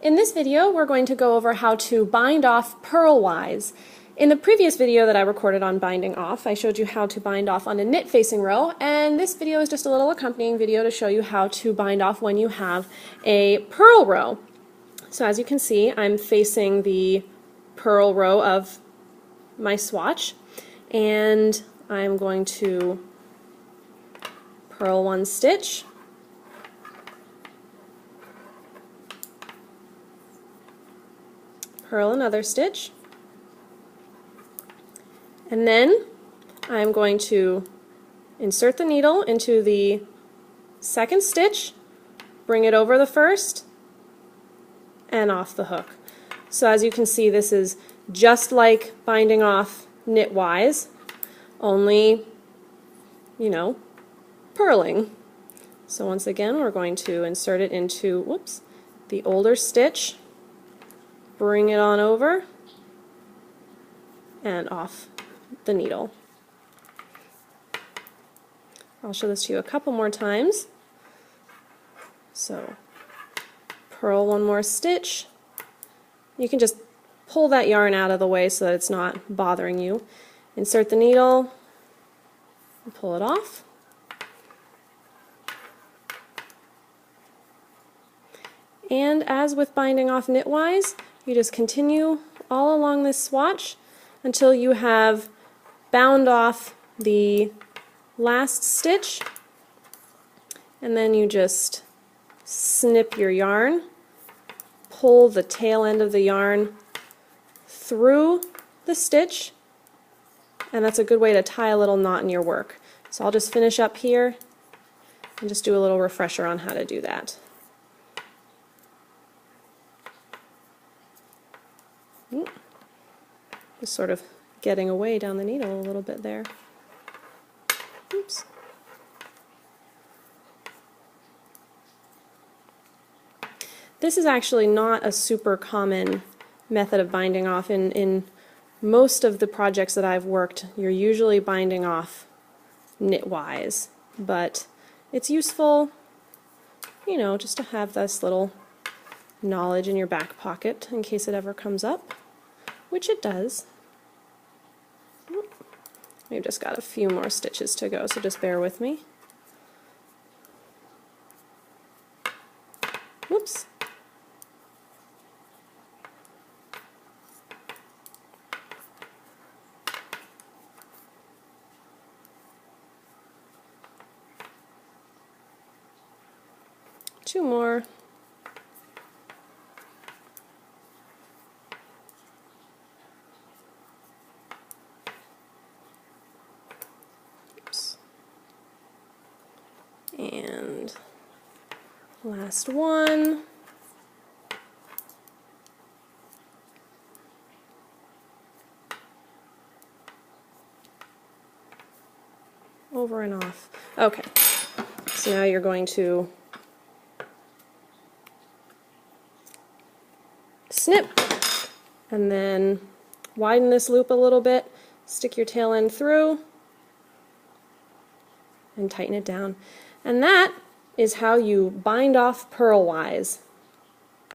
In this video, we're going to go over how to bind off purlwise. In the previous video that I recorded on binding off, I showed you how to bind off on a knit facing row, and this video is just a little accompanying video to show you how to bind off when you have a purl row. So as you can see, I'm facing the purl row of my swatch, and I'm going to purl one stitch, purl another stitch, and then I'm going to insert the needle into the second stitch, bring it over the first, and off the hook. So as you can see, this is just like binding off knitwise, only, you know, purling. So once again, we're going to insert it into, the older stitch, bring it on over, and off the needle. I'll show this to you a couple more times. So purl one more stitch. You can just pull that yarn out of the way so that it's not bothering you. Insert the needle and pull it off. And as with binding off knitwise, you just continue all along this swatch until you have bound off the last stitch, and then you just snip your yarn, pull the tail end of the yarn through the stitch, and that's a good way to tie a little knot in your work. So I'll just finish up here and just do a little refresher on how to do that. Just sort of getting away down the needle a little bit there. Oops. This is actually not a super common method of binding off. In most of the projects that I've worked, you're usually binding off knitwise, but it's useful, you know, just to have this little knowledge in your back pocket in case it ever comes up, which it does. We've just got a few more stitches to go, so just bear with me. Whoops. Two more. And last one. Over and off. Okay, so now you're going to snip and then widen this loop a little bit, stick your tail end through, and tighten it down. And that is how you bind off purlwise.